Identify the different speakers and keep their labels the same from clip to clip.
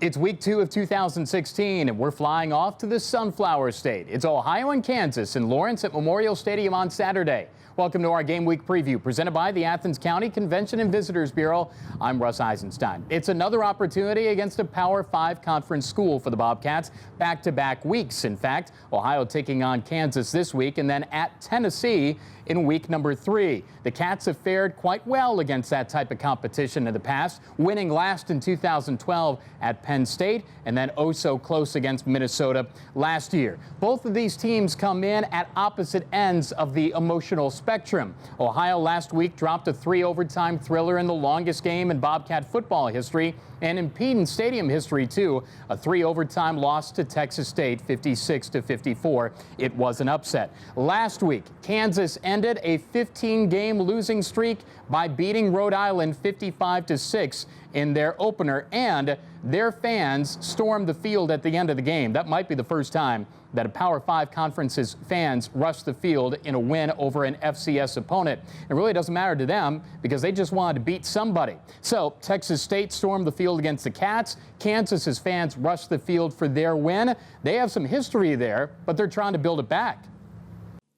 Speaker 1: It's week 2 of 2016, and we're flying off to the Sunflower State. It's Ohio and Kansas in Lawrence at Memorial Stadium on Saturday. Welcome to our Game Week Preview, presented by the Athens County Convention and Visitors Bureau. I'm Russ Eisenstein. It's another opportunity against a Power 5 conference school for the Bobcats. Back-to-back weeks, in fact. Ohio taking on Kansas this week, and then at Tennessee in week number 3. The Cats have fared quite well against that type of competition in the past, winning last in 2012 at Penn State, and then oh so close against Minnesota last year. Both of these teams come in at opposite ends of the emotional spectrum. Ohio last week dropped a 3-overtime thriller in the longest game in Bobcat football history, and in Peden Stadium history too, a 3-overtime loss to Texas State, 56-54. It was an upset. Last week, Kansas ended a 15-game losing streak by beating Rhode Island 55-6 in their opener, and their fans stormed the field at the end of the game. That might be the first time that a Power 5 conference's fans rushed the field in a win over an FCS opponent. It really doesn't matter to them because they just wanted to beat somebody. So Texas State stormed the field against the Cats. Kansas's fans rushed the field for their win. They have some history there, but they're trying to build it back.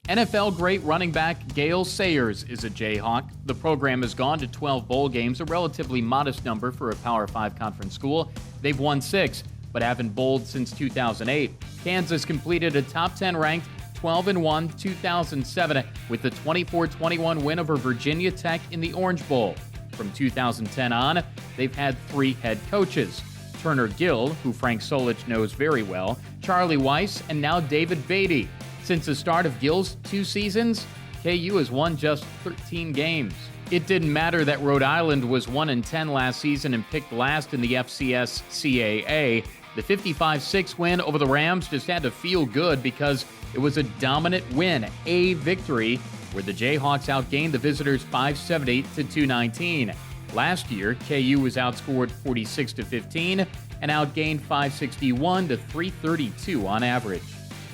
Speaker 1: NFL great running back Gale Sayers is a Jayhawk. The program has gone to 12 bowl games, a relatively modest number for a Power 5 conference school. They've won 6, but haven't bowled since 2008. Kansas completed a top 10 ranked 12-1 2007 with the 24-21 win over Virginia Tech in the Orange Bowl. From 2010 on, they've had 3 head coaches: Turner Gill, who Frank Solich knows very well, Charlie Weiss, and now David Beatty. Since the start of Gill's 2 seasons, KU has won just 13 games. It didn't matter that Rhode Island was 1-10 last season and picked last in the FCS CAA. The 55-6 win over the Rams just had to feel good because it was a dominant win, a victory, where the Jayhawks outgained the visitors 570-219. Last year, KU was outscored 46-15 and outgained 561-332 on average.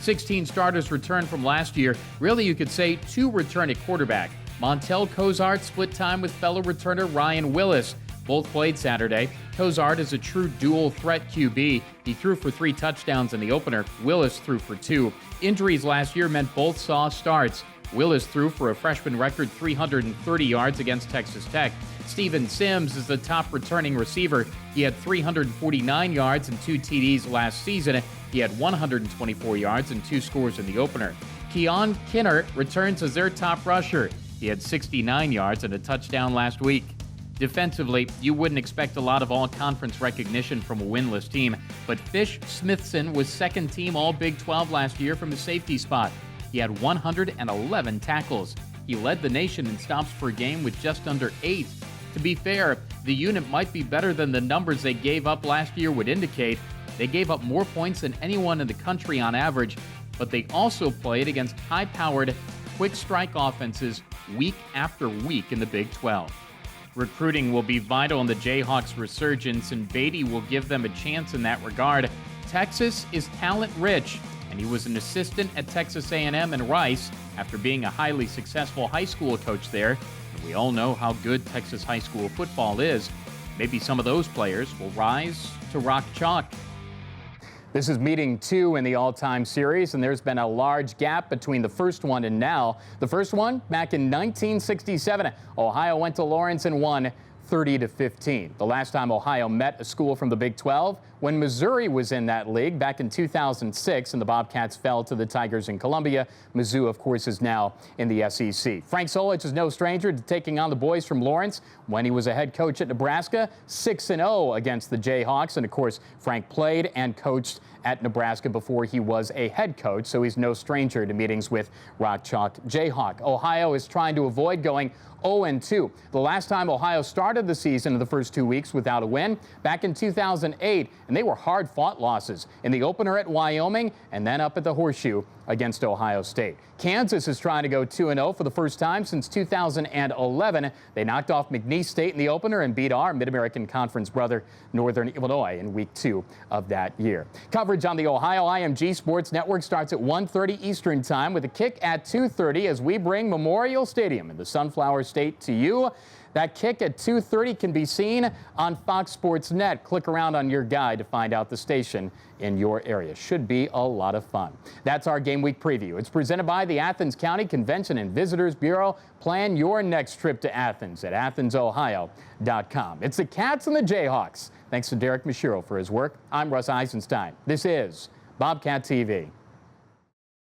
Speaker 1: 16 starters returned from last year. Really, you could say 2 return at quarterback. Montel Cozart split time with fellow returner Ryan Willis. Both played Saturday. Cozart is a true dual-threat QB. He threw for 3 touchdowns in the opener. Willis threw for 2. Injuries last year meant both saw starts. Willis threw for a freshman record 330 yards against Texas Tech. Steven Sims is the top returning receiver. He had 349 yards and 2 TDs last season. He had 124 yards and 2 scores in the opener. Keon Kinnert returns as their top rusher. He had 69 yards and a touchdown last week. Defensively, you wouldn't expect a lot of all-conference recognition from a winless team, but Fish Smithson was second-team All-Big 12 last year from a safety spot. He had 111 tackles. He led the nation in stops per game with just under 8. To be fair, the unit might be better than the numbers they gave up last year would indicate. They gave up more points than anyone in the country on average, but they also played against high-powered, quick-strike offenses week after week in the Big 12. Recruiting will be vital in the Jayhawks' resurgence, and Beatty will give them a chance in that regard. Texas is talent-rich, and he was an assistant at Texas A&M and Rice after being a highly successful high school coach there. And we all know how good Texas high school football is. Maybe some of those players will rise to rock chalk. This is meeting 2 in the all-time series, and there's been a large gap between the first one and now. The first one, back in 1967, Ohio went to Lawrence and won 30-15. The last time Ohio met a school from the Big 12, when Missouri was in that league back in 2006, and the Bobcats fell to the Tigers in Columbia. Mizzou, of course, is now in the SEC. Frank Solich is no stranger to taking on the boys from Lawrence. When he was a head coach at Nebraska, 6-0 against the Jayhawks. And, of course, Frank played and coached at Nebraska before he was a head coach, so he's no stranger to meetings with Rock Chalk Jayhawk. Ohio is trying to avoid going 0-2. The last time Ohio started the season in the first 2 weeks without a win, back in 2008, and they were hard-fought losses in the opener at Wyoming and then up at the Horseshoe against Ohio State. Kansas is trying to go 2-0 for the first time since 2011. They knocked off McNeese State in the opener and beat our Mid-American Conference brother, Northern Illinois, in week 2 of that year. Coverage on the Ohio IMG Sports Network starts at 1:30 Eastern Time with a kick at 2:30 as we bring Memorial Stadium in the Sunflower State State to you. That kick at 2:30 can be seen on Fox Sports Net. Click around on your guide to find out the station in your area. Should be a lot of fun. That's our Game Week preview. It's presented by the Athens County Convention and Visitors Bureau. Plan your next trip to Athens at AthensOhio.com. It's the Cats and the Jayhawks. Thanks to Derek Mashiro for his work. I'm Russ Eisenstein. This is Bobcat TV.